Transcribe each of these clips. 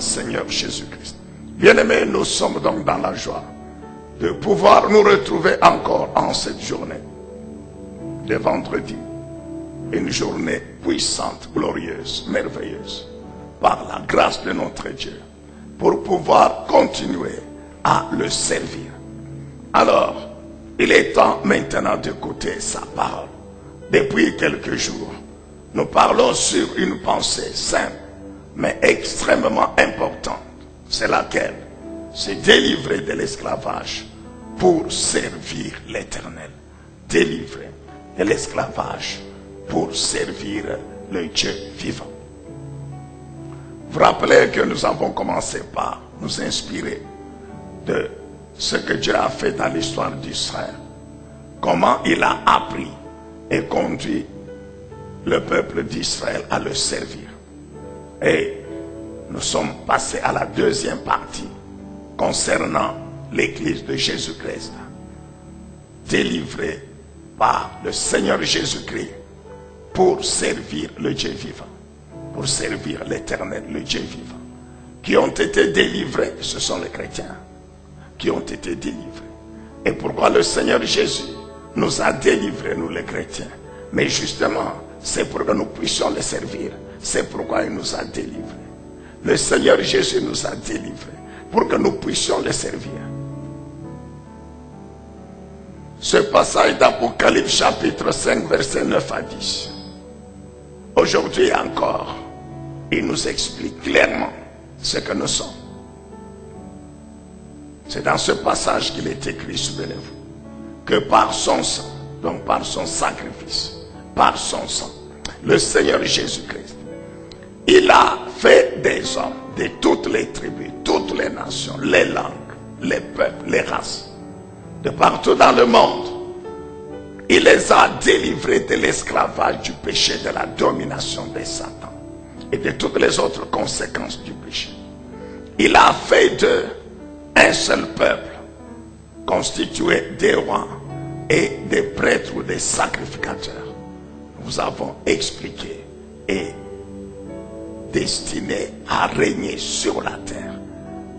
Seigneur Jésus-Christ. Bien-aimés, nous sommes donc dans la joie de pouvoir nous retrouver encore en cette journée de vendredi. Une journée puissante, glorieuse, merveilleuse, par la grâce de notre Dieu, pour pouvoir continuer à le servir. Alors, il est temps maintenant d'écouter sa parole. Depuis quelques jours, nous parlons sur une pensée simple, mais extrêmement importante. C'est laquelle? C'est délivrer de l'esclavage pour servir l'Éternel. Délivrer de l'esclavage pour servir le Dieu vivant. Vous vous rappelez que nous avons commencé par nous inspirer de ce que Dieu a fait dans l'histoire d'Israël. Comment il a appris et conduit le peuple d'Israël à le servir. Et nous sommes passés à la deuxième partie concernant l'Église de Jésus-Christ, délivrée par le Seigneur Jésus-Christ pour servir le Dieu vivant, pour servir l'Éternel, le Dieu vivant. Qui ont été délivrés, ce sont les chrétiens qui ont été délivrés. Et pourquoi le Seigneur Jésus nous a délivrés, nous les chrétiens? Mais justement, c'est pour que nous puissions le servir. C'est pourquoi il nous a délivrés. Le Seigneur Jésus nous a délivrés pour que nous puissions le servir. Ce passage d'Apocalypse chapitre 5 verset 9 à 10. Aujourd'hui encore, il nous explique clairement ce que nous sommes. C'est dans ce passage qu'il est écrit, souvenez-vous, que par son sang, donc par son sacrifice, par son sang, le Seigneur Jésus-Christ, il a fait des hommes de toutes les tribus, toutes les nations, les langues, les peuples, les races, de partout dans le monde. Il les a délivrés de l'esclavage du péché, de la domination de Satan et de toutes les autres conséquences du péché. Il a fait d'eux un seul peuple, constitué des rois et des prêtres ou des sacrificateurs. Nous avons expliqué et destiné à régner sur la terre.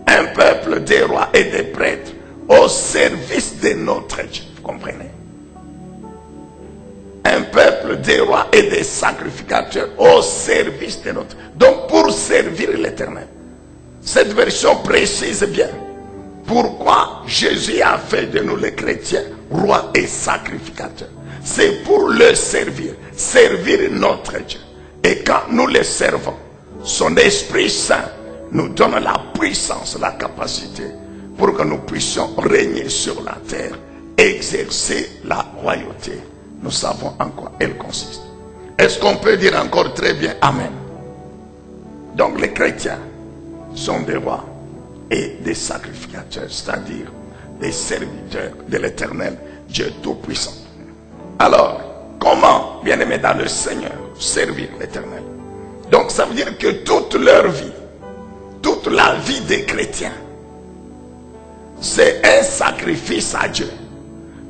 Un peuple des rois et des prêtres au service de notre Dieu. Vous comprenez? Un peuple des rois et des sacrificateurs au service de notre Dieu. Donc pour servir l'Éternel. Cette version précise bien pourquoi Jésus a fait de nous les chrétiens rois et sacrificateurs. C'est pour le servir, servir notre Dieu. Et quand nous le servons, son Esprit Saint nous donne la puissance, la capacité pour que nous puissions régner sur la terre, exercer la royauté. Nous savons en quoi elle consiste. Est-ce qu'on peut dire encore très bien Amen? Donc les chrétiens sont des rois et des sacrificateurs, c'est-à-dire des serviteurs de l'Éternel Dieu Tout-Puissant. Alors, comment, bien-aimés dans le Seigneur, servir l'Éternel? Donc ça veut dire que toute leur vie, toute la vie des chrétiens, c'est un sacrifice à Dieu.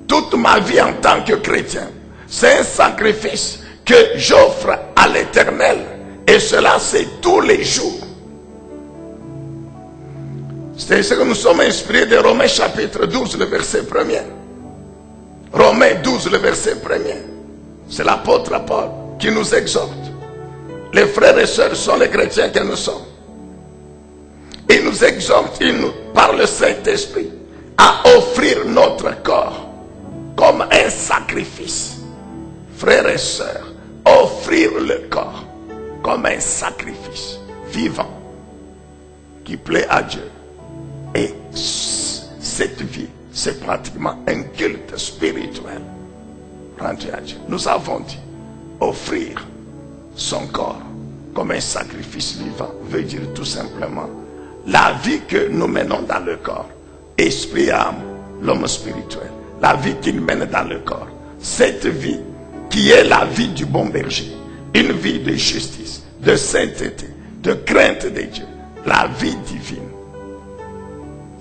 Toute ma vie en tant que chrétien, c'est un sacrifice que j'offre à l'Éternel. Et cela, c'est tous les jours. C'est ce que nous sommes inspirés de Romains chapitre 12, le verset 1er. Romains 12, le verset 1er. C'est l'apôtre Paul qui nous exhorte. Les frères et sœurs sont les chrétiens que nous sommes. Il nous exhorte, par le Saint-Esprit, à offrir notre corps comme un sacrifice. Frères et sœurs, offrir le corps comme un sacrifice vivant qui plaît à Dieu. Et cette vie, c'est pratiquement un culte spirituel rendu à Dieu. Nous avons dit, offrir son corps comme un sacrifice vivant veut dire tout simplement la vie que nous menons dans le corps, esprit, âme, l'homme spirituel, la vie qu'il mène dans le corps, cette vie qui est la vie du bon berger, une vie de justice, de sainteté, de crainte de Dieu, la vie divine.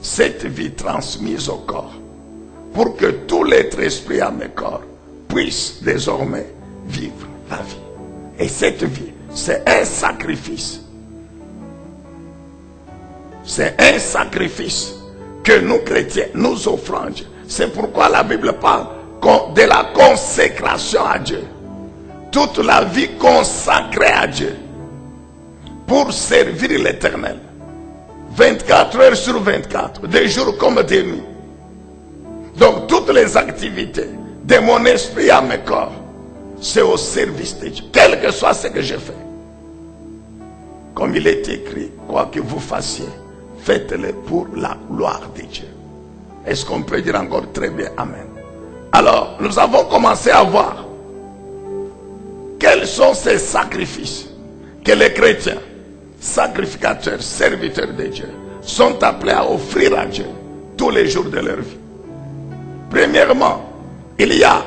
Cette vie transmise au corps, pour que tout l'être, esprit, âme et corps puisse désormais vivre la vie. Et cette vie, c'est un sacrifice C'est un sacrifice que nous chrétiens nous offrons à Dieu. C'est pourquoi la Bible parle de la consécration à Dieu. Toute la vie consacrée à Dieu pour servir l'Éternel. 24 heures sur 24, des jours comme des nuits. Donc toutes les activités de mon esprit à mes corps, c'est au service de Dieu. Quel que soit ce que je fais. Comme il est écrit, quoi que vous fassiez, faites-le pour la gloire de Dieu. Est-ce qu'on peut dire encore très bien Amen? Alors, nous avons commencé à voir quels sont ces sacrifices que les chrétiens, sacrificateurs, serviteurs de Dieu, sont appelés à offrir à Dieu tous les jours de leur vie. Premièrement, il y a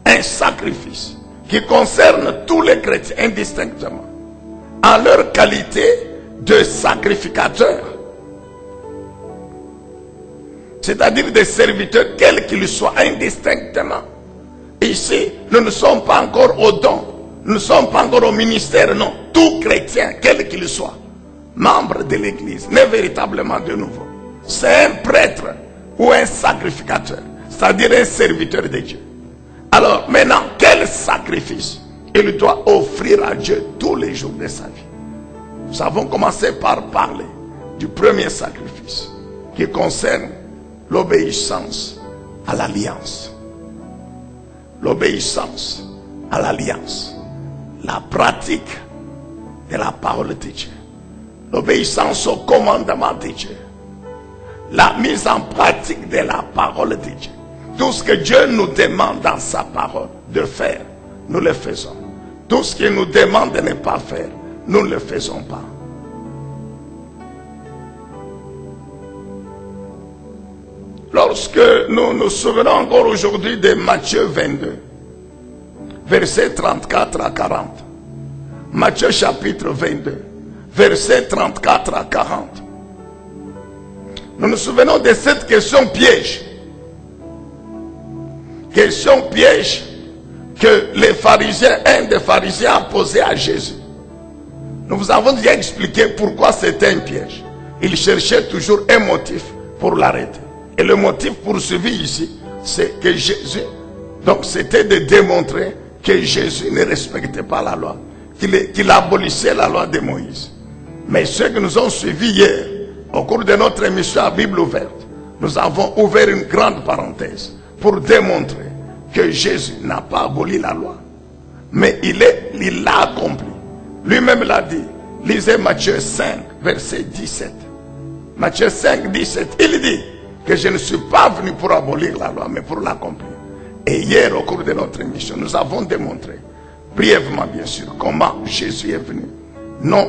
un sacrifice qui concerne tous les chrétiens indistinctement, en leur qualité de sacrificateurs, c'est-à-dire des serviteurs, quels qu'ils soient, indistinctement. Ici, nous ne sommes pas encore au don, nous ne sommes pas encore au ministère, non. Tout chrétien, quel qu'il soit, membre de l'Église, n'est véritablement de nouveau. C'est un prêtre ou un sacrificateur, c'est-à-dire un serviteur de Dieu. Alors, maintenant, quel sacrifice il doit offrir à Dieu tous les jours de sa vie? Nous avons commencé par parler du premier sacrifice qui concerne l'obéissance à l'alliance. L'obéissance à l'alliance. La pratique de la parole de Dieu. L'obéissance au commandement de Dieu. La mise en pratique de la parole de Dieu. Tout ce que Dieu nous demande dans sa parole de faire, nous le faisons. Tout ce qu'il nous demande de ne pas faire, nous ne le faisons pas. Lorsque nous nous souvenons encore aujourd'hui de Matthieu 22, versets 34 à 40. Matthieu chapitre 22, versets 34 à 40. Nous nous souvenons de cette question piège. Question piège que les pharisiens, un des pharisiens a posé à Jésus. Nous vous avons déjà expliqué pourquoi c'était un piège. Il cherchait toujours un motif pour l'arrêter. Et le motif poursuivi ici, c'est que Jésus, donc c'était de démontrer que Jésus ne respectait pas la loi, qu'il abolissait la loi de Moïse. Mais ceux que nous ont suivis hier, au cours de notre émission à Bible ouverte, nous avons ouvert une grande parenthèse pour démontrer que Jésus n'a pas aboli la loi, mais il l'a accompli. Lui-même l'a dit. Lisez Matthieu 5, verset 17. Matthieu 5, 17, il dit que je ne suis pas venu pour abolir la loi, mais pour l'accomplir. Et hier, au cours de notre émission, nous avons démontré, brièvement bien sûr, comment Jésus est venu. Non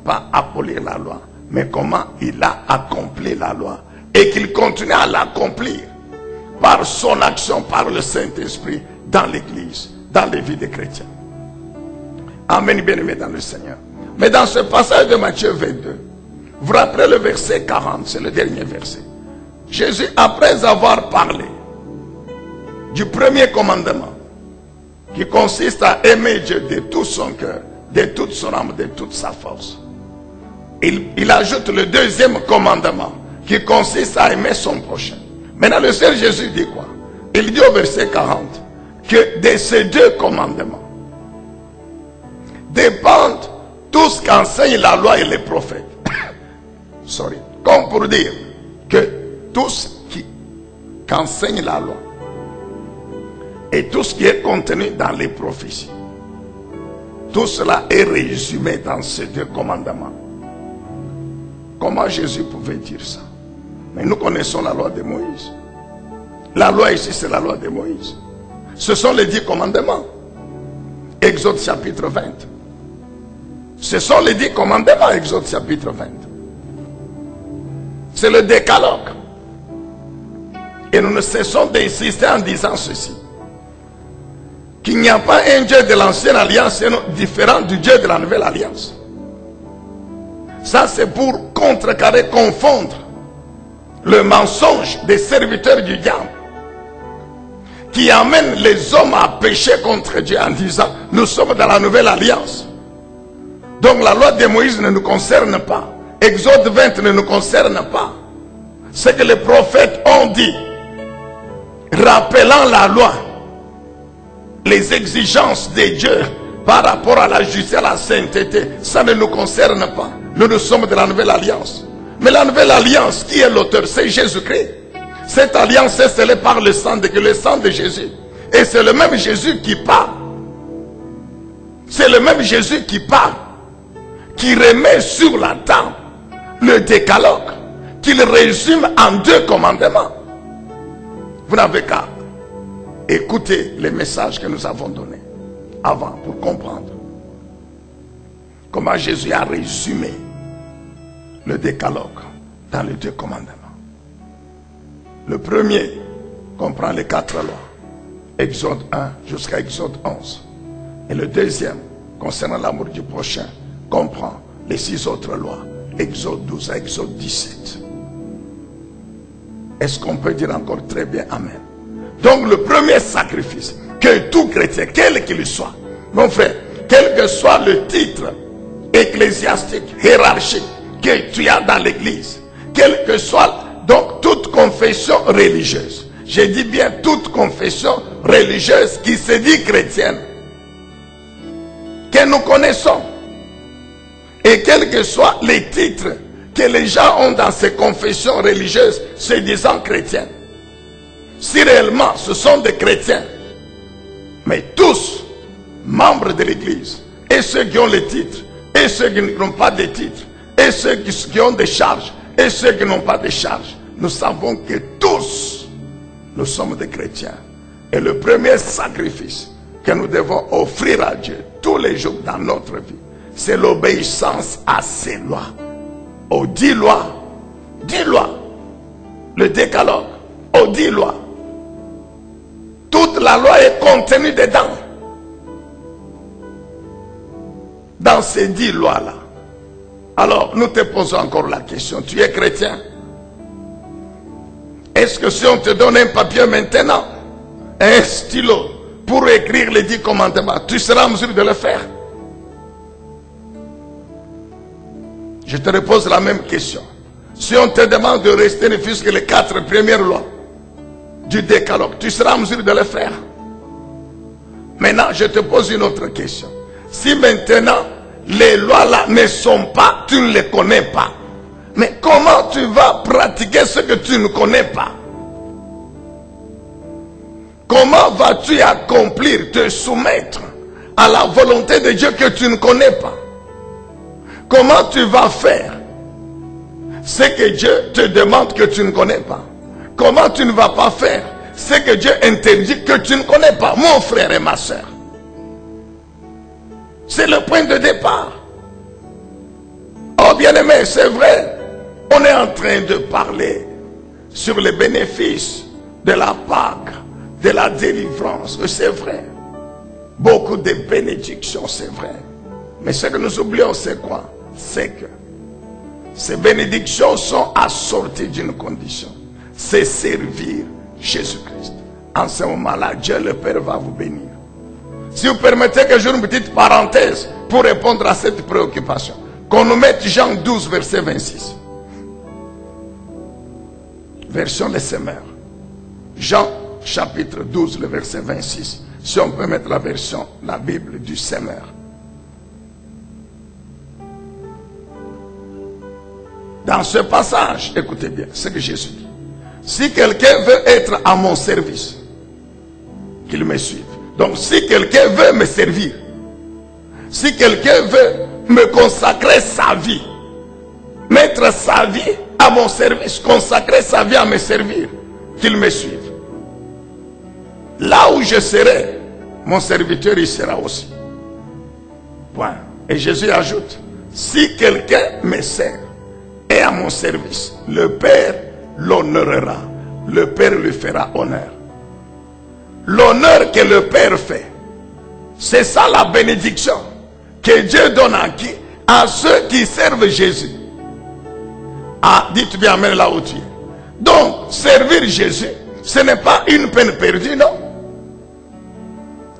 pas abolir la loi, mais comment il a accompli la loi. Et qu'il continue à l'accomplir par son action, par le Saint-Esprit, dans l'Église, dans les vies des chrétiens. Amen, bien-aimés dans le Seigneur. Mais dans ce passage de Matthieu 22, vous rappelez le verset 40, c'est le dernier verset. Jésus, après avoir parlé du premier commandement, qui consiste à aimer Dieu de tout son cœur, de toute son âme, de toute sa force, il ajoute le deuxième commandement, qui consiste à aimer son prochain. Maintenant, le Seigneur Jésus dit quoi? Il dit au verset 40 que de ces deux commandements dépendent tout ce qu'enseignent la loi et les prophètes. Comme pour dire que tout ce qu'enseigne la loi et tout ce qui est contenu dans les prophéties, tout cela est résumé dans ces deux commandements. Comment Jésus pouvait dire ça? Mais nous connaissons la loi de Moïse. La loi ici, c'est la loi de Moïse. Ce sont les 10 commandements. Exode chapitre 20. Ce sont les 10 commandements, Exode chapitre 20. C'est le décalogue. Et nous ne cessons d'insister en disant ceci. Qu'il n'y a pas un Dieu de l'ancienne alliance différent du Dieu de la nouvelle alliance. Ça, c'est pour contrecarrer, confondre le mensonge des serviteurs du diable qui amène les hommes à pécher contre Dieu en disant nous sommes dans la nouvelle alliance. Donc la loi de Moïse ne nous concerne pas. Exode 20 ne nous concerne pas. Ce que les prophètes ont dit, rappelant la loi, les exigences de Dieu par rapport à la justice et à la sainteté, ça ne nous concerne pas. Nous sommes de la nouvelle alliance. Mais la nouvelle alliance, qui est l'auteur? C'est Jésus-Christ. Cette alliance est scellée par le sang de Jésus. Et c'est le même Jésus qui parle. C'est le même Jésus qui parle, qui remet sur la table le décalogue, qu'il résume en 2 commandements. Vous n'avez qu'à écouter les messages que nous avons donnés avant pour comprendre comment Jésus a résumé le décalogue dans les 2 commandements. Le premier comprend les 4 lois, Exode 1 jusqu'à Exode 11. Et le deuxième, concernant l'amour du prochain, comprend les 6 autres lois, Exode 12 à Exode 17. Est-ce qu'on peut dire encore très bien Amen? Donc le premier sacrifice que tout chrétien, quel qu'il soit, mon frère, quel que soit le titre ecclésiastique, hiérarchique que tu as dans l'église, quel que soit donc toute confession religieuse, je dis bien toute confession religieuse qui se dit chrétienne, que nous connaissons, et quels que soient les titres que les gens ont dans ces confessions religieuses se disant chrétiennes, si réellement ce sont des chrétiens, mais tous membres de l'église, et ceux qui ont les titres, et ceux qui n'ont pas de titres, et ceux qui ont des charges, et ceux qui n'ont pas de charges, nous savons que tous nous sommes des chrétiens. Et le premier sacrifice que nous devons offrir à Dieu tous les jours dans notre vie, c'est l'obéissance à ses lois, aux 10 lois, 10 lois, le décalogue, aux 10 lois. Toute la loi est contenue dedans. Dans ces 10 lois-là. Alors, nous te posons encore la question. Tu es chrétien? Est-ce que si on te donne un papier maintenant, un stylo, pour écrire les 10 commandements, tu seras en mesure de le faire? Je te repose la même question. Si on te demande de rester ne fût-ce que les 4 premières lois du décalogue, tu seras en mesure de le faire? Maintenant, je te pose une autre question. Si maintenant, les lois là ne sont pas, tu ne les connais pas, mais comment tu vas pratiquer ce que tu ne connais pas? Comment vas-tu accomplir, te soumettre à la volonté de Dieu que tu ne connais pas? Comment tu vas faire ce que Dieu te demande que tu ne connais pas? Comment tu ne vas pas faire ce que Dieu interdit que tu ne connais pas, mon frère et ma soeur? C'est le point de départ. Oh bien-aimé, c'est vrai, on est en train de parler sur les bénéfices de la Pâque, de la délivrance, c'est vrai. Beaucoup de bénédictions, c'est vrai. Mais ce que nous oublions, c'est quoi? C'est que ces bénédictions sont assorties d'une condition. C'est servir Jésus-Christ. En ce moment-là, Dieu le Père va vous bénir. Si vous permettez que j'ouvre une petite parenthèse pour répondre à cette préoccupation, qu'on nous mette Jean 12, verset 26. Version des semeurs. Jean chapitre 12, le verset 26. Si on peut mettre la version, la Bible du semeur. Dans ce passage, écoutez bien ce que Jésus dit. Si quelqu'un veut être à mon service, qu'il me suive. Donc si quelqu'un veut me servir, si quelqu'un veut me consacrer sa vie, mettre sa vie à mon service, consacrer sa vie à me servir, qu'il me suive. Là où je serai, mon serviteur y sera aussi. Point. Et Jésus ajoute, si quelqu'un me sert et à mon service, le Père l'honorera, le Père lui fera honneur. L'honneur que le Père fait, c'est ça la bénédiction que Dieu donne à qui? À ceux qui servent Jésus. Ah, dites bien amen là où tu es. Donc, servir Jésus, ce n'est pas une peine perdue, non.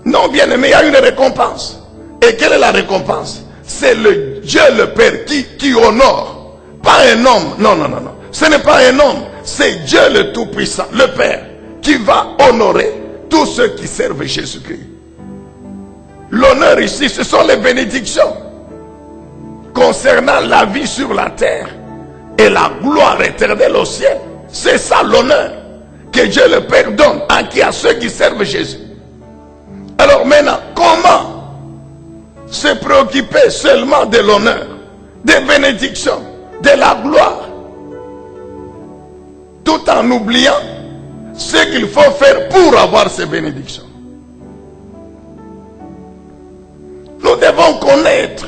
Non, bien aimé, il y a une récompense. Et quelle est la récompense? C'est le Dieu le Père qui honore pas un homme. Non, non, non, non. Ce n'est pas un homme. C'est Dieu le Tout-Puissant, le Père, qui va honorer tous ceux qui servent Jésus-Christ. L'honneur ici, ce sont les bénédictions concernant la vie sur la terre et la gloire éternelle au ciel. C'est ça l'honneur que Dieu le Père donne à ceux qui servent Jésus. Alors maintenant, comment se préoccuper seulement de l'honneur, des bénédictions, de la gloire, tout en oubliant ce qu'il faut faire pour avoir ces bénédictions? Nous devons connaître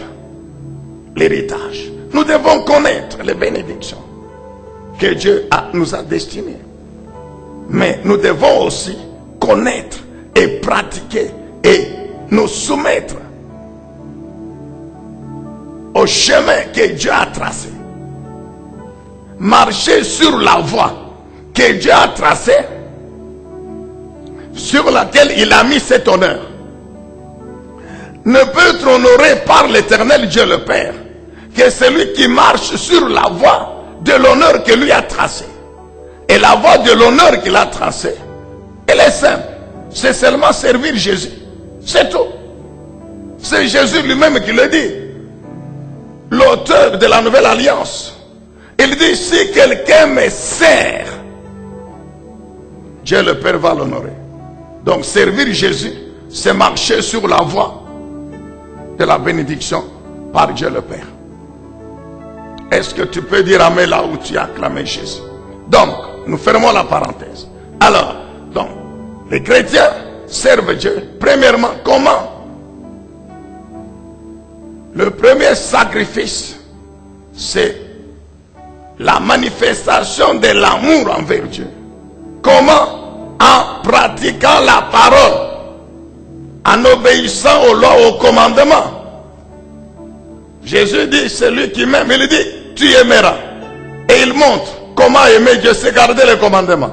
l'héritage. Nous devons connaître les bénédictions que Dieu nous a destinées. Mais nous devons aussi connaître et pratiquer et nous soumettre au chemin que Dieu a tracé. Marcher sur la voie que Dieu a tracée, sur laquelle il a mis cet honneur, ne peut être honoré par l'Éternel Dieu le Père que celui qui marche sur la voie de l'honneur que lui a tracé. Et la voie de l'honneur qu'il a tracée, elle est simple. C'est seulement servir Jésus. C'est tout. C'est Jésus lui-même qui le dit. L'auteur de la Nouvelle Alliance. Il dit, si quelqu'un me sert, Dieu le Père va l'honorer. Donc servir Jésus, c'est marcher sur la voie de la bénédiction par Dieu le Père. Est-ce que tu peux dire amen là où tu as acclamé Jésus? Donc, nous fermons la parenthèse. Alors, donc, les chrétiens servent Dieu. Premièrement, comment? Le premier sacrifice, c'est la manifestation de l'amour envers Dieu. Comment? En pratiquant la parole, en obéissant aux lois, aux commandements. Jésus dit, celui qui m'aime, il dit, tu aimeras. Et il montre comment aimer Dieu, c'est garder les commandements.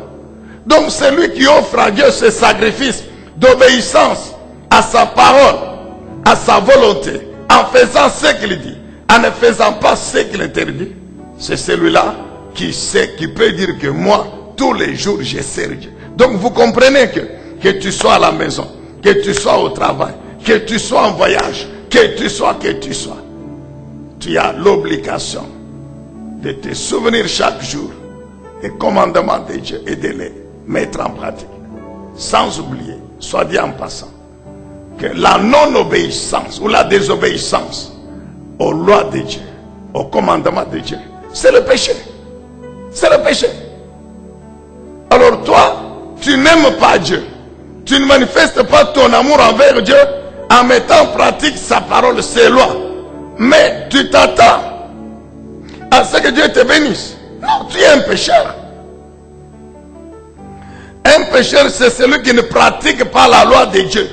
Donc celui qui offre à Dieu ce sacrifice d'obéissance à sa parole, à sa volonté, en faisant ce qu'il dit, en ne faisant pas ce qu'il interdit, c'est celui-là qui sait, qui peut dire que moi, tous les jours, je sers Dieu. Donc vous comprenez que tu sois à la maison, que tu sois au travail, que tu sois en voyage, que tu sois, tu as l'obligation de te souvenir chaque jour des commandements de Dieu et de les mettre en pratique. Sans oublier, soit dit en passant, que la non-obéissance ou la désobéissance aux lois de Dieu, aux commandements de Dieu, c'est le péché. C'est le péché. Alors toi, tu n'aimes pas Dieu. Tu ne manifestes pas ton amour envers Dieu en mettant en pratique sa parole, ses lois. Mais tu t'attends à ce que Dieu te bénisse. Non, tu es un pécheur. Un pécheur, c'est celui qui ne pratique pas la loi de Dieu.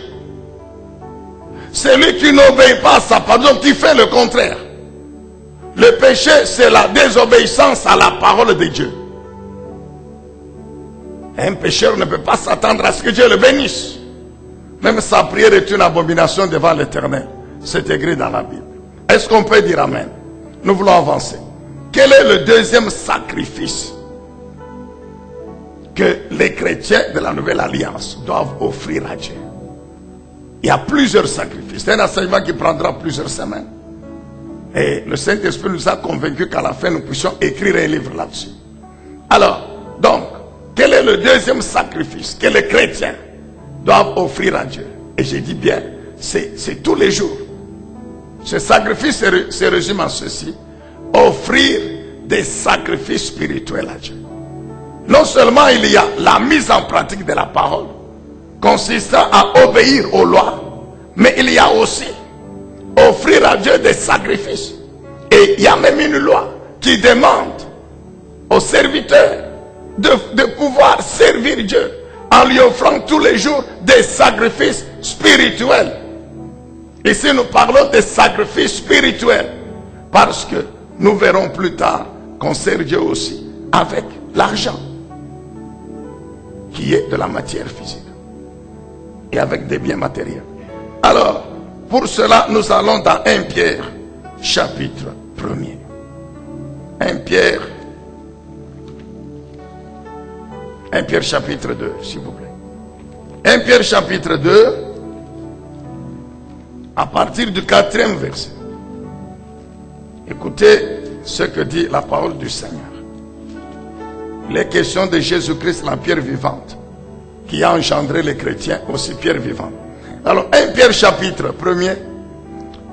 Celui qui n'obéit pas à sa parole, donc tu fais le contraire. Le péché, c'est la désobéissance à la parole de Dieu. Un pécheur ne peut pas s'attendre à ce que Dieu le bénisse. Même sa prière est une abomination devant l'Éternel. C'est écrit dans la Bible. Est-ce qu'on peut dire amen? Nous voulons avancer. Quel est le deuxième sacrifice que les chrétiens de la Nouvelle Alliance doivent offrir à Dieu? Il y a plusieurs sacrifices. C'est un enseignement qui prendra plusieurs semaines. Et le Saint-Esprit nous a convaincus qu'à la fin, nous puissions écrire un livre là-dessus. Alors, donc, quel est le deuxième sacrifice que les chrétiens doivent offrir à Dieu? Et j'ai dit bien, c'est tous les jours. Ce sacrifice se résume en ceci: offrir des sacrifices spirituels à Dieu. Non seulement il y a la mise en pratique de la parole, consistant à obéir aux lois, mais il y a aussi offrir à Dieu des sacrifices. Et il y a même une loi qui demande aux serviteurs de pouvoir servir Dieu en lui offrant tous les jours des sacrifices spirituels. Ici nous parlons des sacrifices spirituels parce que nous verrons plus tard qu'on sert Dieu aussi avec l'argent qui est de la matière physique et avec des biens matériels. Alors, pour cela, nous allons dans 1 Pierre, chapitre 1er. 1 Pierre chapitre 2, s'il vous plaît. 1 Pierre chapitre 2, à partir du 4e verset. Écoutez ce que dit la parole du Seigneur. Il est question de Jésus-Christ, la pierre vivante, qui a engendré les chrétiens, aussi pierre vivante. Alors, 1 Pierre chapitre 1er,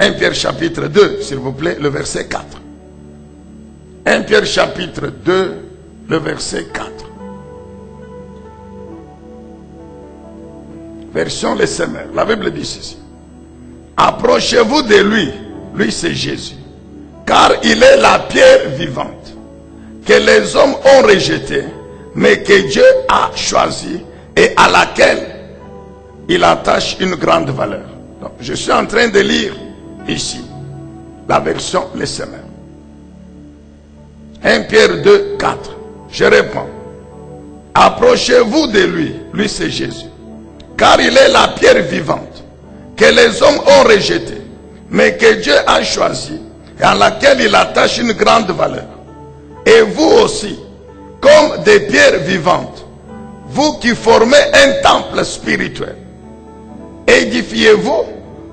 1 Pierre chapitre 2, s'il vous plaît, le verset 4. 1 Pierre chapitre 2, le verset 4. Version les Semeurs. La Bible dit ceci. Approchez-vous de lui. Lui, c'est Jésus. Car il est la pierre vivante que les hommes ont rejetée, mais que Dieu a choisie et à laquelle il attache une grande valeur. Donc, je suis en train de lire ici la version les Semeurs. 1 Pierre 2, 4. Je réponds. Approchez-vous de lui. Lui, c'est Jésus. Car il est la pierre vivante que les hommes ont rejetée, mais que Dieu a choisie et à laquelle il attache une grande valeur. Et vous aussi, comme des pierres vivantes, vous qui formez un temple spirituel, édifiez-vous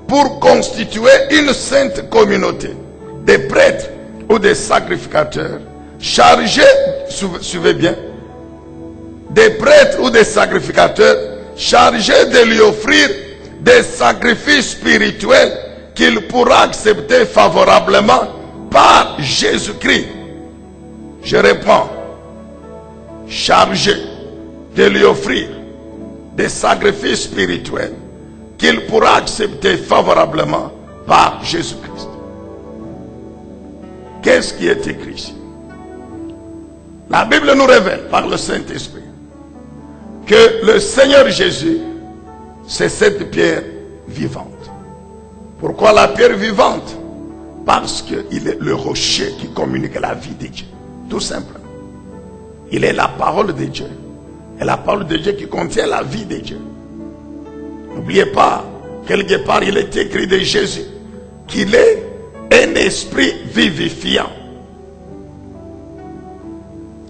pour constituer une sainte communauté des prêtres ou des sacrificateurs chargés, suivez bien, des prêtres ou des sacrificateurs chargés de lui offrir des sacrifices spirituels qu'il pourra accepter favorablement par Jésus-Christ. Je réponds, chargé de lui offrir des sacrifices spirituels qu'il pourra accepter favorablement par Jésus-Christ. Qu'est-ce qui est écrit ici? La Bible nous révèle par le Saint-Esprit que le Seigneur Jésus, c'est cette pierre vivante. Pourquoi la pierre vivante? Parce qu'il est le rocher qui communique la vie de Dieu. Tout simplement. Il est la parole de Dieu. Et la parole de Dieu qui contient la vie de Dieu. N'oubliez pas, quelque part il est écrit de Jésus qu'il est un esprit vivifiant.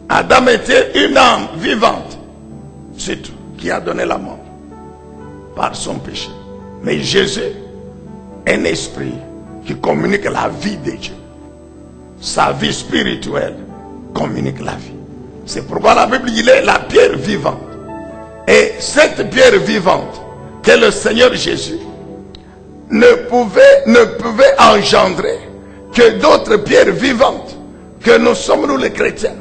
Adam était une âme vivante. C'est tout, qui a donné la mort par son péché. Mais Jésus est un esprit qui communique la vie de Dieu. Sa vie spirituelle communique la vie. C'est pourquoi la Bible dit il est la pierre vivante. Et cette pierre vivante que le Seigneur Jésus ne pouvait engendrer que d'autres pierres vivantes que nous sommes nous les chrétiens.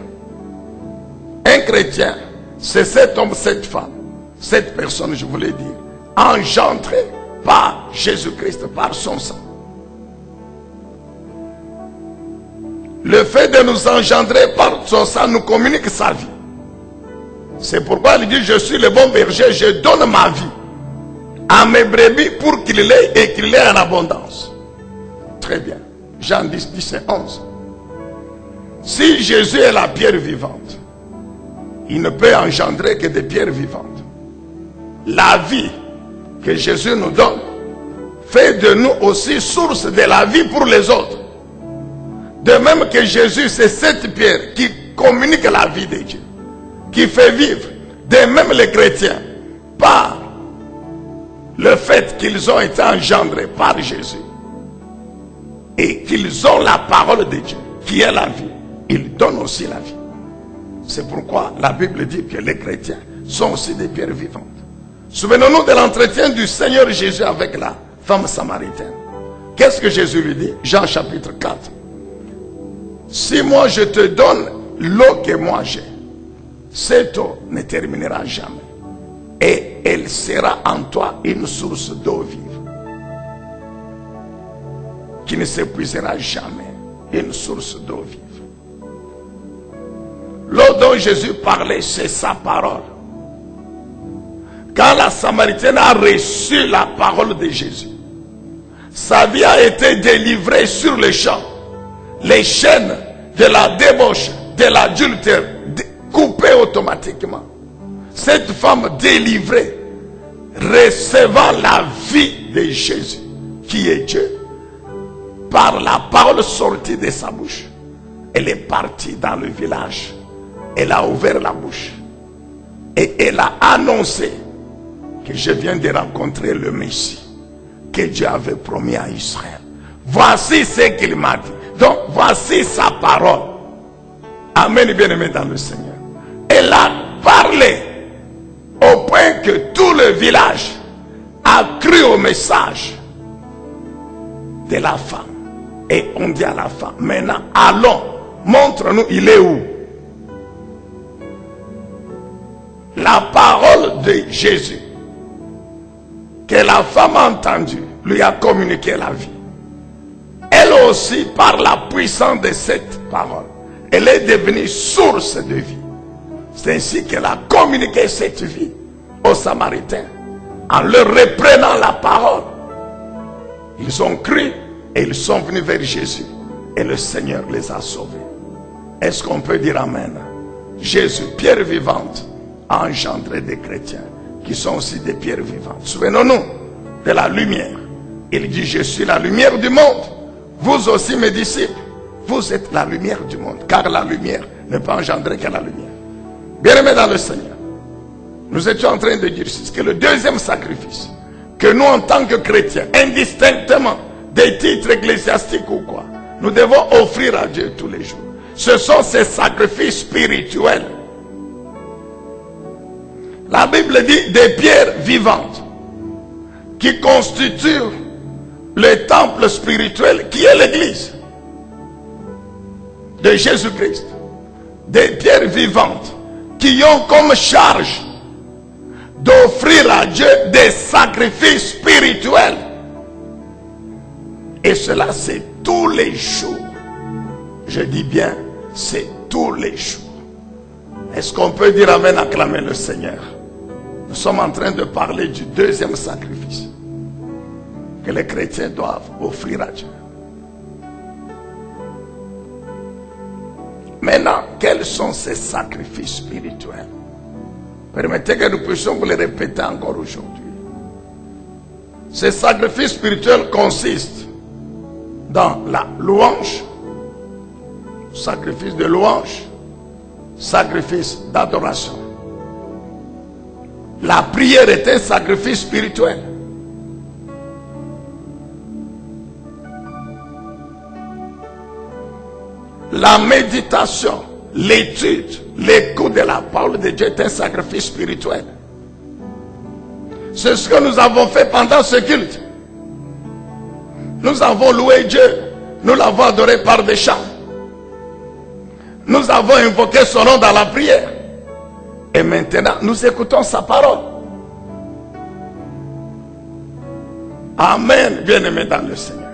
Un chrétien, c'est cet homme, cette femme, cette personne, je voulais dire, engendrée par Jésus-Christ, par son sang. Le fait de nous engendrer par son sang nous communique sa vie. C'est pourquoi il dit, je suis le bon berger, je donne ma vie à mes brebis pour qu'il l'ait et qu'il l'ait en abondance. Très bien. Jean 10, 10 et 11. Si Jésus est la pierre vivante, il ne peut engendrer que des pierres vivantes. La vie que Jésus nous donne fait de nous aussi source de la vie pour les autres. De même que Jésus, c'est cette pierre qui communique la vie de Dieu, qui fait vivre. De même les chrétiens, par le fait qu'ils ont été engendrés par Jésus et qu'ils ont la parole de Dieu, qui est la vie, ils donnent aussi la vie. C'est pourquoi la Bible dit que les chrétiens sont aussi des pierres vivantes. Souvenons-nous de l'entretien du Seigneur Jésus avec la femme samaritaine. Qu'est-ce que Jésus lui dit? Jean chapitre 4. Si moi je te donne l'eau que moi j'ai, cette eau ne terminera jamais. Et elle sera en toi une source d'eau vive, qui ne s'épuisera jamais. Une source d'eau vive. L'eau dont Jésus parlait, c'est sa parole. Quand la Samaritaine a reçu la parole de Jésus, sa vie a été délivrée sur le champ. Les chaînes de la débauche, de l'adultère, coupées automatiquement. Cette femme délivrée, recevant la vie de Jésus, qui est Dieu, par la parole sortie de sa bouche, elle est partie dans le village. Elle a ouvert la bouche. Et elle a annoncé que je viens de rencontrer le Messie que Dieu avait promis à Israël. Voici ce qu'il m'a dit. Donc, voici sa parole. Amen, bien-aimé dans le Seigneur. Elle a parlé au point que tout le village a cru au message de la femme. Et on dit à la femme, maintenant, allons, montre-nous, il est où? La parole de Jésus que la femme a entendue lui a communiqué la vie. Elle aussi, par la puissance de cette parole, elle est devenue source de vie. C'est ainsi qu'elle a communiqué cette vie aux Samaritains en leur reprenant la parole. Ils ont cru et ils sont venus vers Jésus et le Seigneur les a sauvés. Est-ce qu'on peut dire Amen? Jésus, pierre vivante, a engendré des chrétiens qui sont aussi des pierres vivantes. Souvenons-nous de la lumière. Il dit, je suis la lumière du monde. Vous aussi, mes disciples, vous êtes la lumière du monde, car la lumière ne peut engendrer que la lumière. Bien-aimés dans le Seigneur, nous étions en train de dire que le deuxième sacrifice, que nous en tant que chrétiens, indistinctement des titres ecclésiastiques ou quoi, nous devons offrir à Dieu tous les jours. Ce sont ces sacrifices spirituels. La Bible dit des pierres vivantes qui constituent le temple spirituel qui est l'église de Jésus-Christ. Des pierres vivantes qui ont comme charge d'offrir à Dieu des sacrifices spirituels. Et cela, c'est tous les jours. Je dis bien, c'est tous les jours. Est-ce qu'on peut dire Amen, acclamer le Seigneur? Nous sommes en train de parler du deuxième sacrifice que les chrétiens doivent offrir à Dieu. Maintenant, quels sont ces sacrifices spirituels? Permettez que nous puissions vous les répéter encore aujourd'hui. Ces sacrifices spirituels consistent dans la louange, sacrifice de louange, sacrifice d'adoration. La prière est un sacrifice spirituel. La méditation, l'étude, l'écoute de la parole de Dieu est un sacrifice spirituel. C'est ce que nous avons fait pendant ce culte. Nous avons loué Dieu. Nous l'avons adoré par des chants. Nous avons invoqué son nom dans la prière. Et maintenant, nous écoutons sa parole. Amen, bien-aimés dans le Seigneur.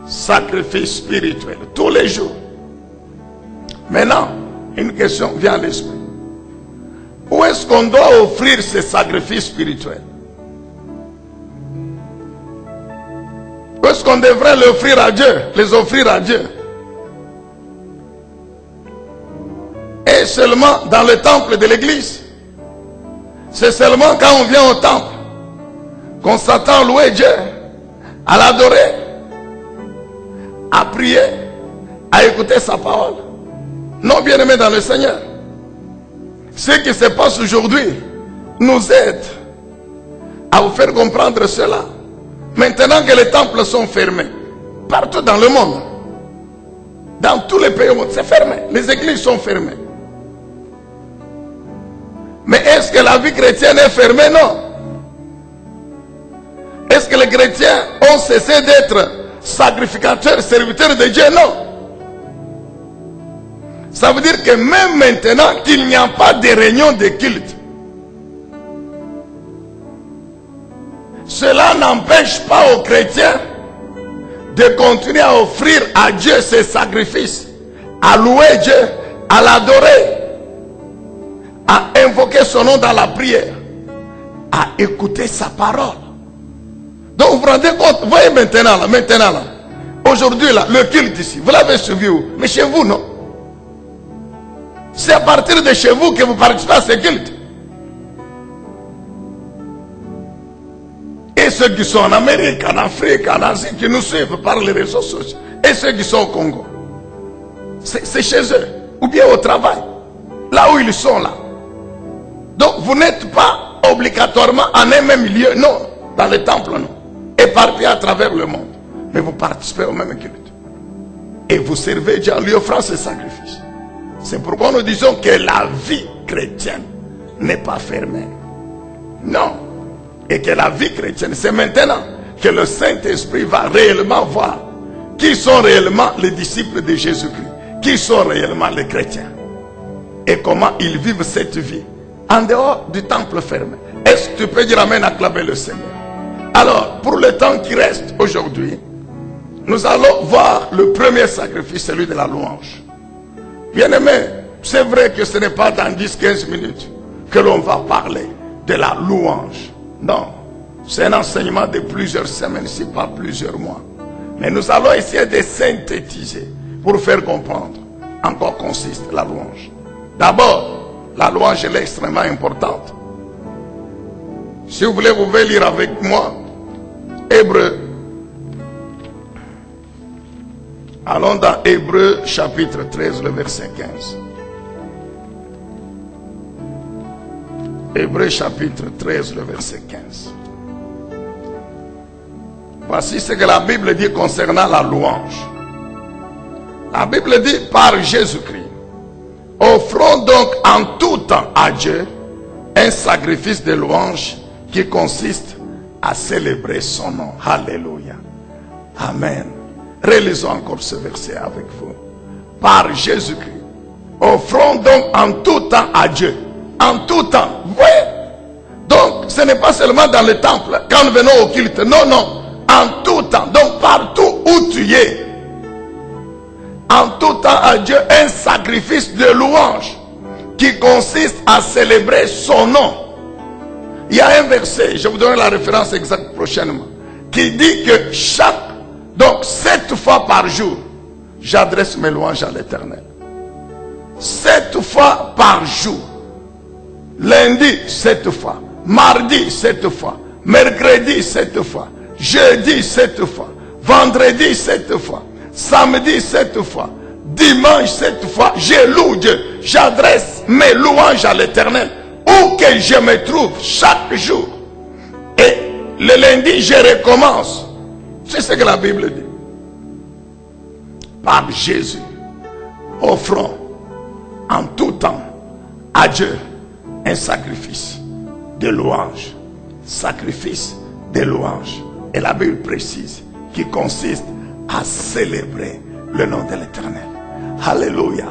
Sacrifice spirituel, tous les jours. Maintenant, une question vient à l'esprit. Où est-ce qu'on doit offrir ces sacrifices spirituels? Où est-ce qu'on devrait les offrir à Dieu? Les offrir à Dieu? Et seulement dans le temple de l'église? C'est seulement quand on vient au temple qu'on s'attend à louer Dieu, à l'adorer, à prier, à écouter sa parole? Non, bien-aimés dans le Seigneur. Ce qui se passe aujourd'hui nous aide à vous faire comprendre cela. Maintenant que les temples sont fermés, partout dans le monde, dans tous les pays au monde, c'est fermé. Les églises sont fermées. Mais est-ce que la vie chrétienne est fermée? Non. Est-ce que les chrétiens ont cessé d'être sacrificateurs, serviteurs de Dieu? Non. Ça veut dire que même maintenant qu'il n'y a pas de réunion de culte, cela n'empêche pas aux chrétiens de continuer à offrir à Dieu ses sacrifices, à louer Dieu, à l'adorer, à invoquer son nom dans la prière, à écouter sa parole. Donc vous vous rendez compte, voyez maintenant là, aujourd'hui là, le culte ici, vous l'avez suivi où? Mais chez vous non. C'est à partir de chez vous que vous participez à ce culte. Et ceux qui sont en Amérique, en Afrique, en Asie, qui nous suivent par les réseaux sociaux, et ceux qui sont au Congo. C'est chez eux, ou bien au travail, là où ils sont là. Donc vous n'êtes pas obligatoirement en un même lieu, non, dans le temple, non, éparpillés à travers le monde, mais vous participez au même culte. Et vous servez Dieu en lui offrant ce sacrifice. C'est pourquoi nous disons que la vie chrétienne n'est pas fermée. Non. Et que la vie chrétienne, c'est maintenant que le Saint-Esprit va réellement voir qui sont réellement les disciples de Jésus-Christ, qui sont réellement les chrétiens, et comment ils vivent cette vie en dehors du temple fermé. Est-ce que tu peux dire amen, acclamer le Seigneur? Alors, pour le temps qui reste aujourd'hui, nous allons voir le premier sacrifice, celui de la louange. Bien-aimés, c'est vrai que ce n'est pas dans 10-15 minutes que l'on va parler de la louange. Non, c'est un enseignement de plusieurs semaines, si pas plusieurs mois. Mais nous allons essayer de synthétiser pour faire comprendre en quoi consiste la louange. D'abord, la louange elle est extrêmement importante. Si vous voulez, vous pouvez lire avec moi Hébreux. Allons dans Hébreux chapitre 13, le verset 15. Hébreux chapitre 13, le verset 15. Voici ce que la Bible dit concernant la louange. La Bible dit par Jésus-Christ. Offrons donc en tout temps à Dieu un sacrifice de louange qui consiste à célébrer son nom. Alléluia. Amen. Relisons encore ce verset avec vous. Par Jésus-Christ. Offrons donc en tout temps à Dieu. En tout temps. Vous voyez? Donc, ce n'est pas seulement dans le temple, quand nous venons au culte. Non, non. En tout temps. Donc, partout où tu es. En tout temps à Dieu, un sacrifice de louange qui consiste à célébrer son nom. Il y a un verset, je vous donne la référence exacte prochainement, qui dit que donc 7 fois par jour, j'adresse mes louanges à l'Éternel. 7 fois par jour. Lundi, 7 fois. Mardi, 7 fois. Mercredi, 7 fois. Jeudi, 7 fois. Vendredi, 7 fois. Samedi, 7 fois. Dimanche, 7 fois. Je loue Dieu. J'adresse mes louanges à l'Éternel. Où que je me trouve, chaque jour. Et le lundi, je recommence. C'est ce que la Bible dit. Par Jésus, offrons en tout temps à Dieu un sacrifice de louange. Sacrifice de louange. Et la Bible précise qui consiste à célébrer le nom de l'Éternel. Alléluia.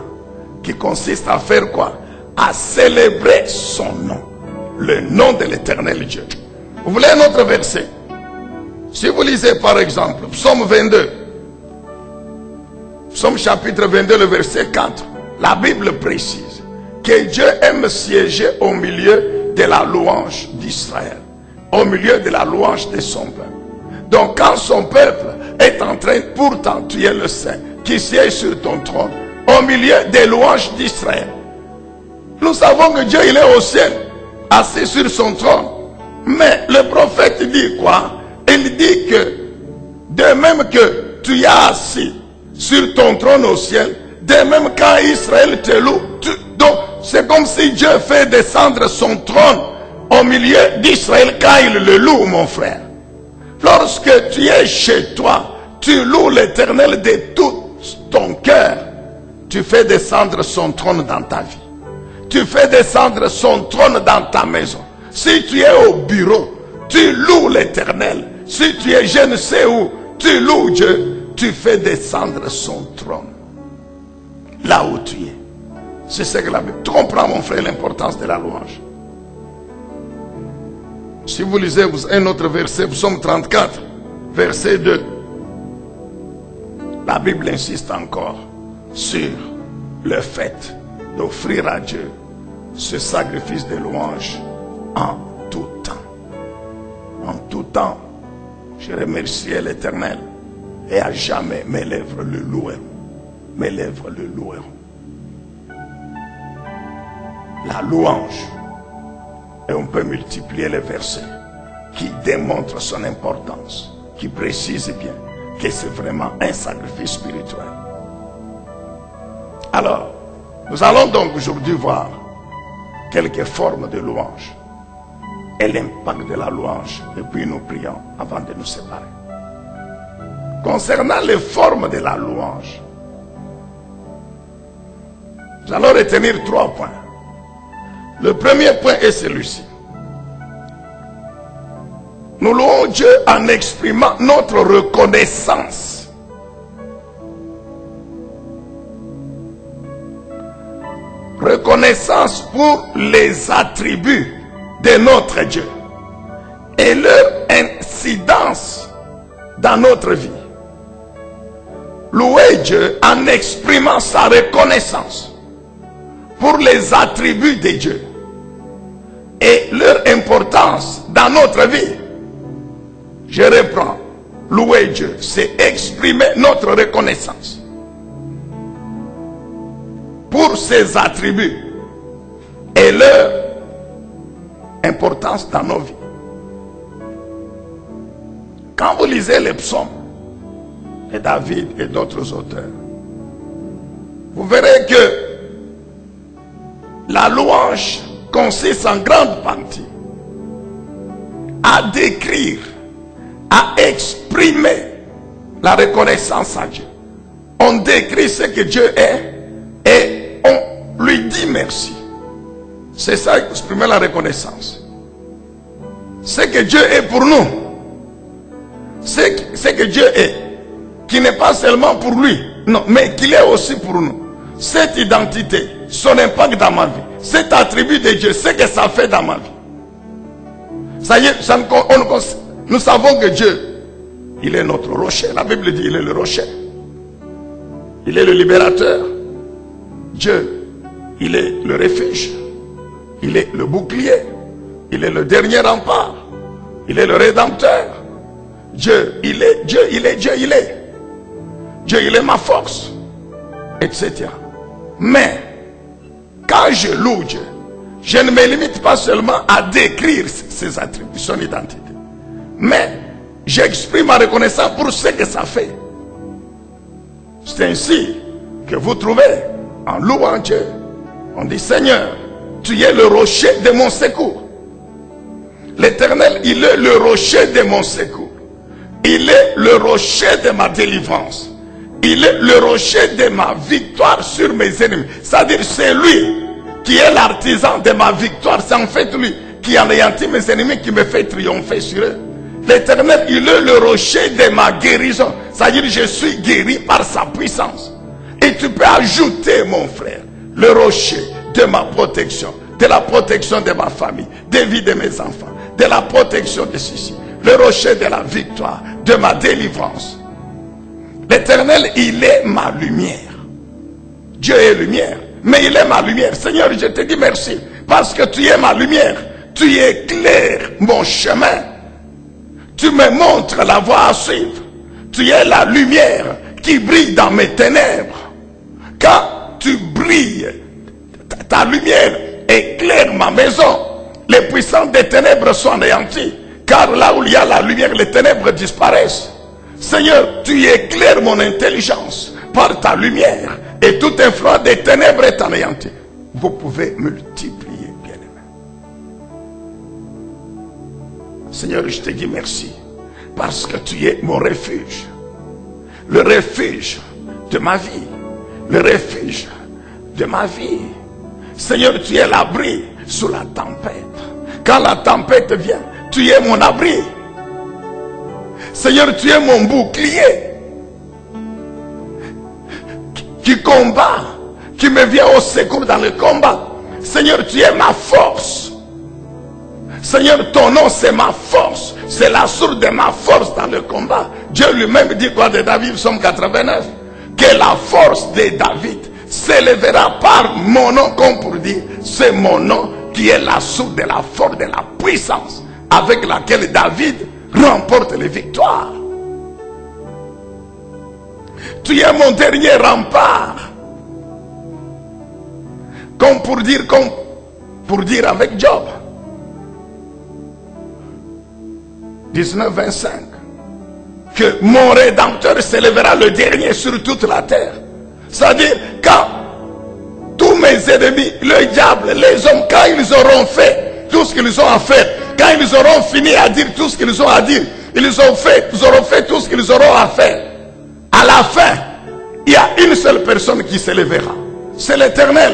Qui consiste à faire quoi? À célébrer son nom. Le nom de l'Éternel Dieu. Vous voulez un autre verset? Si vous lisez par exemple Psaume 22, Psaume chapitre 22, le verset 4, la Bible précise que Dieu aime siéger au milieu de la louange d'Israël, au milieu de la louange de son peuple. Donc quand son peuple est en train, pourtant tu es le Saint qui siège sur ton trône, au milieu des louanges d'Israël. Nous savons que Dieu il est au ciel, assis sur son trône. Mais le prophète dit quoi? Il dit que de même que tu es assis sur ton trône au ciel, de même quand Israël te loue, donc c'est comme si Dieu fait descendre son trône au milieu d'Israël quand il le loue, mon frère. Lorsque tu es chez toi, tu loues l'Éternel de tout ton cœur. Tu fais descendre son trône dans ta vie. Tu fais descendre son trône dans ta maison. Si tu es au bureau, tu loues l'Éternel. Si tu es je ne sais où, tu loues Dieu. Tu fais descendre son trône. Là où tu es. C'est ce que la Bible. Tu comprends, mon frère, l'importance de la louange. Si vous lisez un autre verset, Psaume 34, verset 2. La Bible insiste encore sur le fait d'offrir à Dieu ce sacrifice de louange en tout temps. En tout temps, je remercie l'Éternel et à jamais mes lèvres le loueront. Mes lèvres le loueront. La louange, et on peut multiplier les versets qui démontrent son importance, qui précisent bien que c'est vraiment un sacrifice spirituel. Alors, nous allons donc aujourd'hui voir quelques formes de louange et l'impact de la louange. Et puis nous prions avant de nous séparer. Concernant les formes de la louange, nous allons retenir 3 points. Le premier point est celui-ci. Nous louons Dieu en exprimant notre reconnaissance. Reconnaissance pour les attributs de notre Dieu et leur incidence dans notre vie. Louer Dieu en exprimant sa reconnaissance pour les attributs de Dieu et leur importance dans notre vie. Je reprends. Louer Dieu, c'est exprimer notre reconnaissance pour ses attributs et leur importance dans nos vies. Quand vous lisez les psaumes de David et d'autres auteurs, vous verrez que la louange consiste en grande partie à décrire, à exprimer la reconnaissance à Dieu. On décrit ce que Dieu est et on lui dit merci. C'est ça, exprimer la reconnaissance. Ce que Dieu est pour nous, ce que Dieu est, qui n'est pas seulement pour lui, non, mais qu'il est aussi pour nous. Cette identité, son impact dans ma vie, cet attribut de Dieu, ce que ça fait dans ma vie. Ça y est, nous savons que Dieu, il est notre rocher. La Bible dit, il est le rocher. Il est le libérateur. Dieu, il est le refuge. Il est le bouclier. Il est le dernier rempart. Il est le rédempteur. Dieu, il est Dieu, il est Dieu, il est. Dieu, il est ma force. Etc. Mais, quand je loue Dieu, je ne me limite pas seulement à décrire ses attributs, son identité. Mais, j'exprime ma reconnaissance pour ce que ça fait. C'est ainsi que vous trouvez, en louant Dieu, on dit, Seigneur, tu es le rocher de mon secours. L'Éternel, il est le rocher de mon secours. Il est le rocher de ma délivrance. Il est le rocher de ma victoire sur mes ennemis. C'est-à-dire, c'est lui qui est l'artisan de ma victoire. C'est en fait lui qui anéantit mes ennemis, qui me fait triompher sur eux. L'Éternel, il est le rocher de ma guérison. C'est-à-dire, je suis guéri par sa puissance. Et tu peux ajouter, mon frère, le rocher de ma protection, de la protection de ma famille, des vies de mes enfants, de la protection de ceci, le rocher de la victoire, de ma délivrance. L'Éternel, il est ma lumière. Dieu est lumière, mais il est ma lumière. Seigneur, je te dis merci, parce que tu es ma lumière. Tu éclaires mon chemin. Tu me montres la voie à suivre. Tu es la lumière qui brille dans mes ténèbres. Quand tu brilles, ta lumière éclaire ma maison. Les puissances des ténèbres sont anéanties. Car là où il y a la lumière, les ténèbres disparaissent. Seigneur, tu éclaires mon intelligence par ta lumière. Et toute influence des ténèbres est anéantie. Vous pouvez multiplier, bien-aimé. Seigneur, je te dis merci. Parce que tu es mon refuge. Le refuge de ma vie. Le refuge de ma vie. Seigneur, tu es l'abri sous la tempête. Quand la tempête vient, tu es mon abri. Seigneur, tu es mon bouclier qui combat, qui me vient au secours dans le combat. Seigneur, tu es ma force. Seigneur, ton nom c'est ma force. C'est la source de ma force dans le combat. Dieu lui-même dit quoi de David, Psaume 89? Que la force de David s'élèvera par mon nom, comme pour dire, c'est mon nom qui est la source de la force, de la puissance avec laquelle David remporte les victoires. Tu es mon dernier rempart. Comme pour dire avec Job. 19:25. Que mon rédempteur s'élèvera le dernier sur toute la terre. C'est-à-dire, quand mes ennemis, le diable, les hommes, quand ils auront fait tout ce qu'ils ont à faire, quand ils auront fini à dire tout ce qu'ils ont à dire, ils auront fait tout ce qu'ils auront à faire. À la fin, il y a une seule personne qui se lèvera. C'est l'Éternel,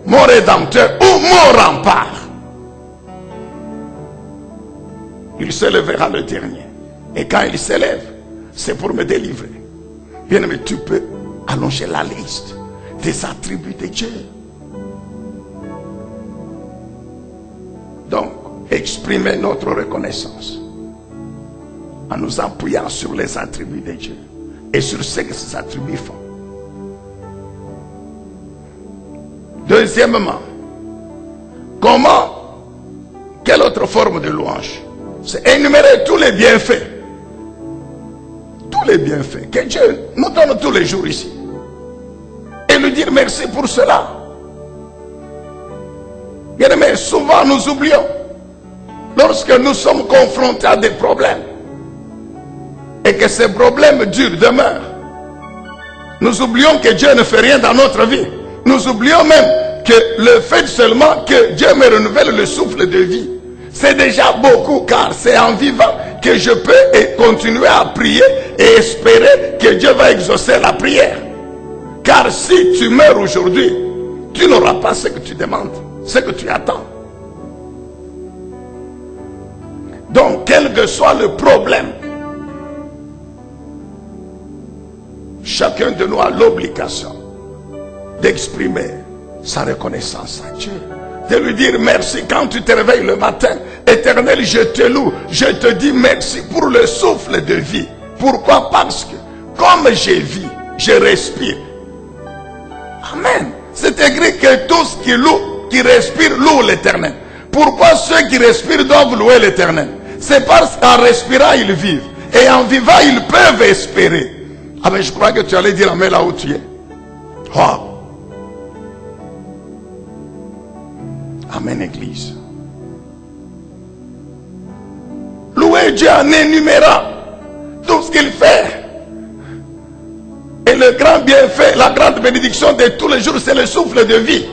mon Rédempteur ou mon rempart. Il se lèvera le dernier. Et quand il s'élève, c'est pour me délivrer. Bien aimé, tu peux allonger la liste des attributs de Dieu. Donc, exprimer notre reconnaissance en nous appuyant sur les attributs de Dieu et sur ce que ces attributs font. Deuxièmement, quelle autre forme de louange? C'est énumérer tous les bienfaits. Tous les bienfaits que Dieu nous donne tous les jours ici. Et lui dire merci pour cela. Bien aimé, souvent nous oublions. Lorsque nous sommes confrontés à des problèmes et que ces problèmes durent, demeurent, nous oublions que Dieu ne fait rien dans notre vie. Nous oublions même que le fait seulement que Dieu me renouvelle le souffle de vie, c'est déjà beaucoup, car c'est en vivant que je peux continuer à prier et espérer que Dieu va exaucer la prière. Car si tu meurs aujourd'hui, tu n'auras pas ce que tu demandes, ce que tu attends. Donc, quel que soit le problème, chacun de nous a l'obligation d'exprimer sa reconnaissance à Dieu. De lui dire merci quand tu te réveilles le matin. Éternel, je te loue, je te dis merci pour le souffle de vie. Pourquoi? Parce que comme je vis, je respire. Amen. C'est écrit que tous qui respirent louent l'Éternel. Pourquoi ceux qui respirent doivent louer l'Éternel? C'est parce qu'en respirant ils vivent. Et en vivant ils peuvent espérer. Ah mais je crois que tu allais dire amen là où tu es. Oh. Amen, Église. Louez Dieu en énumérant tout ce qu'il fait. Et le grand bienfait, la grande bénédiction de tous les jours, c'est le souffle de vie.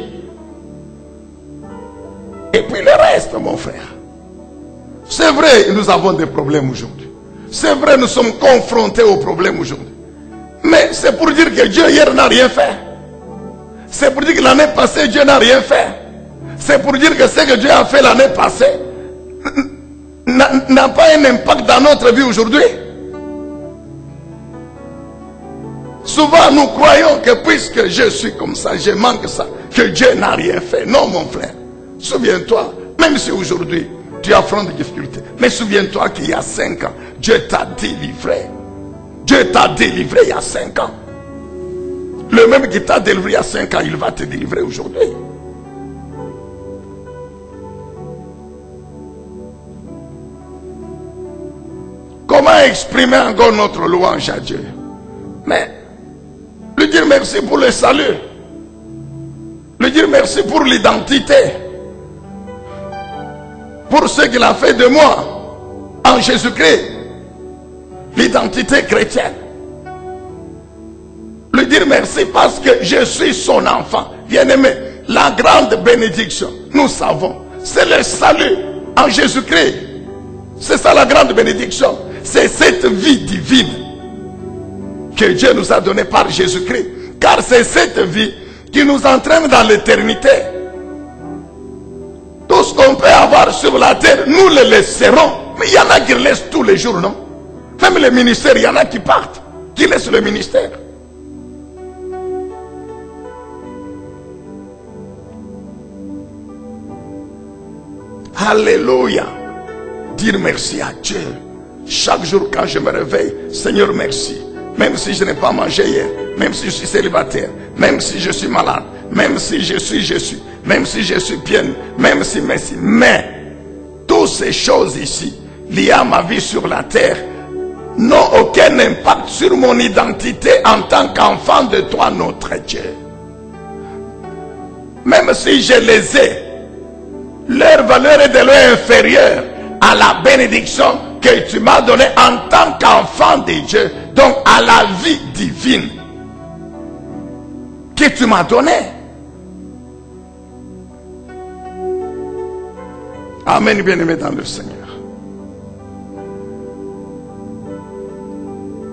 Et puis le reste, mon frère. C'est vrai, nous avons des problèmes aujourd'hui. C'est vrai, nous sommes confrontés aux problèmes aujourd'hui. Mais c'est pour dire que Dieu hier n'a rien fait. C'est pour dire que l'année passée, Dieu n'a rien fait. C'est pour dire que ce que Dieu a fait l'année passée n'a pas un impact dans notre vie aujourd'hui. Souvent nous croyons que puisque je suis comme ça, je manque ça, que Dieu n'a rien fait. Non mon frère, souviens-toi, même si aujourd'hui tu affrontes des difficultés, mais souviens-toi qu'il y a 5 ans, Dieu t'a délivré. Dieu t'a délivré il y a 5 ans. Le même qui t'a délivré il y a 5 ans, il va te délivrer aujourd'hui. Comment exprimer encore notre louange à Dieu? Mais lui dire merci pour le salut. Lui dire merci pour l'identité. Pour ce qu'il a fait de moi en Jésus-Christ. L'identité chrétienne. Lui dire merci parce que je suis son enfant. Bien-aimé, la grande bénédiction, nous savons, c'est le salut en Jésus-Christ. C'est ça la grande bénédiction. C'est cette vie divine que Dieu nous a donnée par Jésus-Christ. Car c'est cette vie qui nous entraîne dans l'éternité. Tout ce qu'on peut avoir sur la terre, nous le laisserons. Mais il y en a qui le laissent tous les jours, non? Même les ministères, il y en a qui partent, qui laissent le ministère. Alléluia. Dire merci à Dieu. Chaque jour quand je me réveille, Seigneur merci. Même si je n'ai pas mangé hier, même si je suis célibataire, même si je suis malade, même si je suis, même si je suis bien, même si, mais toutes ces choses ici, liées à ma vie sur la terre, n'ont aucun impact sur mon identité en tant qu'enfant de toi, notre Dieu. Même si je les ai, leur valeur est de loin inférieure à la bénédiction que tu m'as donnée en tant qu'enfant de Dieu, donc à la vie divine que tu m'as donnée. Amen, bien-aimés dans le Seigneur.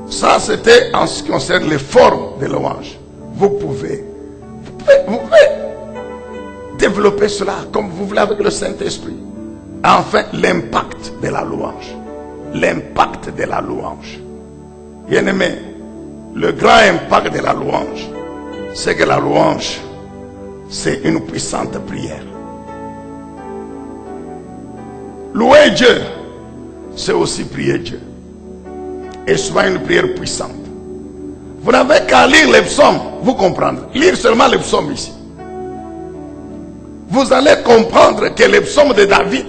Ça, c'était en ce qui concerne les formes de louange. Vous pouvez développer cela comme vous voulez avec le Saint-Esprit. Enfin, l'impact de la louange. L'impact de la louange. Bien-aimés, le grand impact de la louange, c'est que la louange, c'est une puissante prière. Louer Dieu, c'est aussi prier Dieu. Et souvent une prière puissante. Vous n'avez qu'à lire les psaumes, vous comprendrez. Lire seulement les psaumes ici. Vous allez comprendre que les psaumes de David,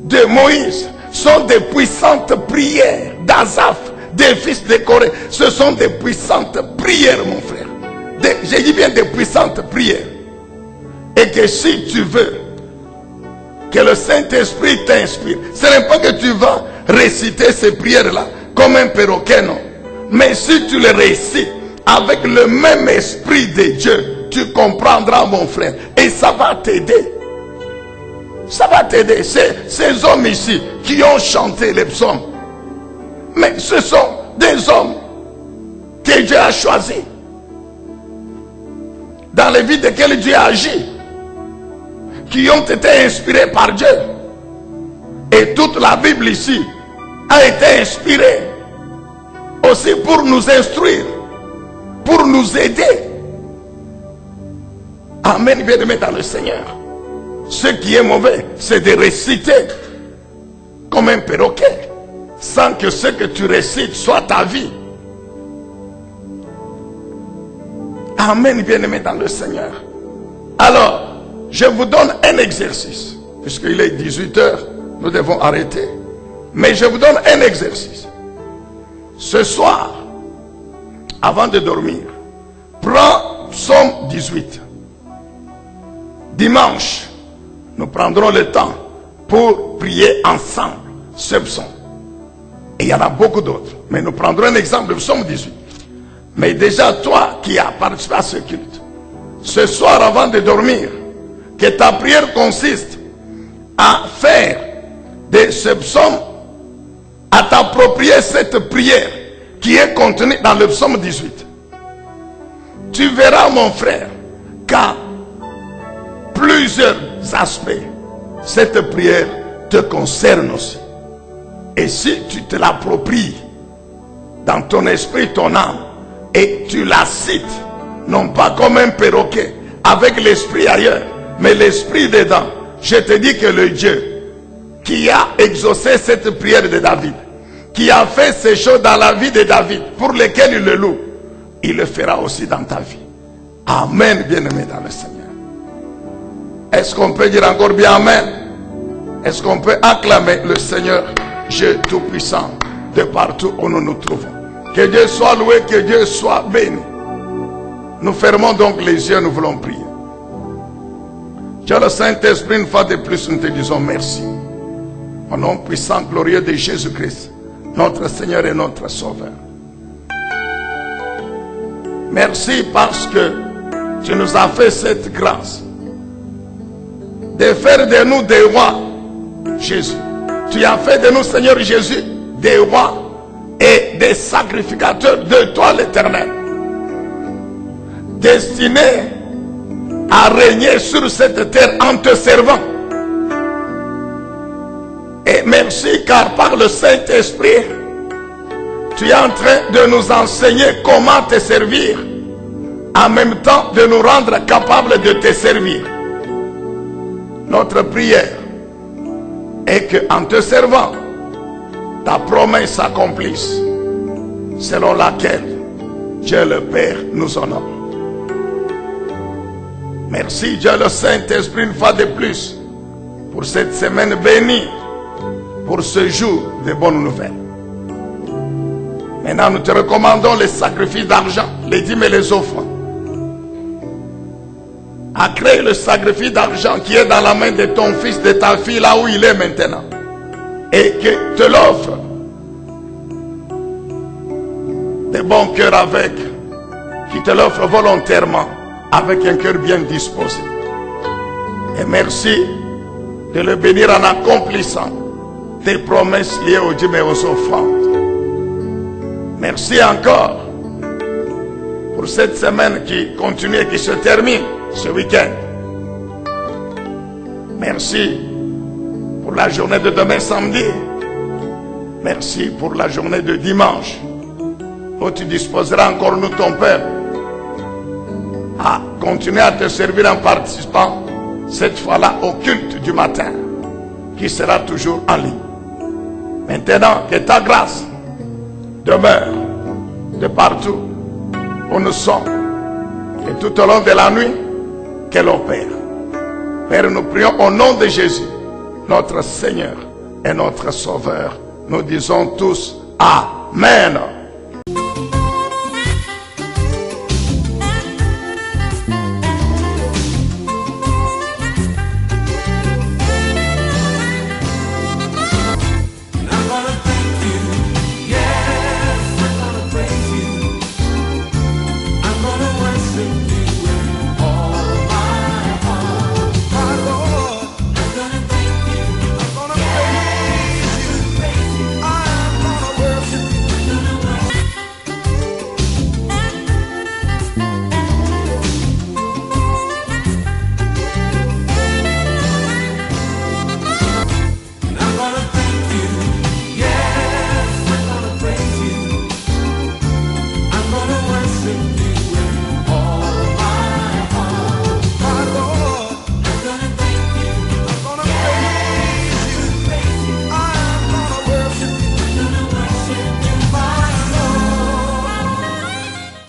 de Moïse, sont des puissantes prières. D'Asaph, des fils de Corée. Ce sont des puissantes prières, mon frère. Je dis bien des puissantes prières. Et que si tu veux que le Saint-Esprit t'inspire, ce n'est pas que tu vas réciter ces prières-là comme un perroquet, non. Mais si tu les récites avec le même esprit de Dieu, tu comprendras, mon frère. Et ça va t'aider. Ça va t'aider. Ces hommes ici qui ont chanté les psaumes, mais ce sont des hommes que Dieu a choisis, dans les vies desquelles Dieu a agi, qui ont été inspirés par Dieu. Et toute la Bible ici a été inspirée aussi pour nous instruire, pour nous aider. Amen, bien-aimés dans le Seigneur. Ce qui est mauvais, c'est de réciter comme un perroquet, sans que ce que tu récites soit ta vie. Amen, bien-aimés dans le Seigneur. Alors, je vous donne un exercice. Puisqu'il est 18 h, nous devons arrêter. Mais je vous donne un exercice. Ce soir, avant de dormir, prends Psaume 18. Dimanche, nous prendrons le temps pour prier ensemble ce psaume. Et il y en a beaucoup d'autres. Mais nous prendrons un exemple de Psaume 18. Mais déjà, toi qui as participé à ce culte, ce soir avant de dormir, que ta prière consiste à faire de ce psaume, à t'approprier cette prière qui est contenue dans le psaume 18. Tu verras, mon frère, qu'à plusieurs aspects, cette prière te concerne aussi. Et si tu te l'appropries dans ton esprit, ton âme, et tu la cites, non pas comme un perroquet, avec l'esprit ailleurs, mais l'esprit dedans, je te dis que le Dieu qui a exaucé cette prière de David, qui a fait ces choses dans la vie de David, pour lesquelles il le loue, il le fera aussi dans ta vie. Amen, bien-aimé dans le Seigneur. Est-ce qu'on peut dire encore bien Amen? Est-ce qu'on peut acclamer le Seigneur Dieu Tout-Puissant de partout où nous nous trouvons? Que Dieu soit loué, que Dieu soit béni. Nous fermons donc les yeux, nous voulons prier. Dieu le Saint-Esprit, une fois de plus, nous te disons merci. Au nom puissant, glorieux de Jésus-Christ, notre Seigneur et notre Sauveur. Merci parce que tu nous as fait cette grâce de faire de nous des rois, Jésus. Tu as fait de nous, Seigneur Jésus, des rois et des sacrificateurs de toi, l'Éternel, destinés à régner sur cette terre en te servant. Et merci car par le Saint-Esprit, tu es en train de nous enseigner comment te servir, en même temps de nous rendre capables de te servir. Notre prière est qu'en te servant, ta promesse s'accomplisse, selon laquelle Dieu le Père nous honore. Merci Dieu le Saint-Esprit une fois de plus pour cette semaine bénie, pour ce jour de bonnes nouvelles. Maintenant nous te recommandons les sacrifices d'argent, les dîmes et les offrandes. À créer le sacrifice d'argent qui est dans la main de ton fils, de ta fille, là où il est maintenant. Et que te l'offre de bon cœur avec, qui te l'offre volontairement, avec un cœur bien disposé. Et merci de le bénir en accomplissant tes promesses liées aux dîmes et aux offrandes. Merci encore pour cette semaine qui continue et qui se termine ce week-end. Merci pour la journée de demain samedi. Merci pour la journée de dimanche, où tu disposeras encore nous, ton Père, à continuer à te servir en participant cette fois-là au culte du matin, qui sera toujours en ligne. Maintenant, que ta grâce demeure de partout où nous sommes, et tout au long de la nuit, qu'elle opère. Père, nous prions au nom de Jésus, notre Seigneur et notre Sauveur. Nous disons tous Amen.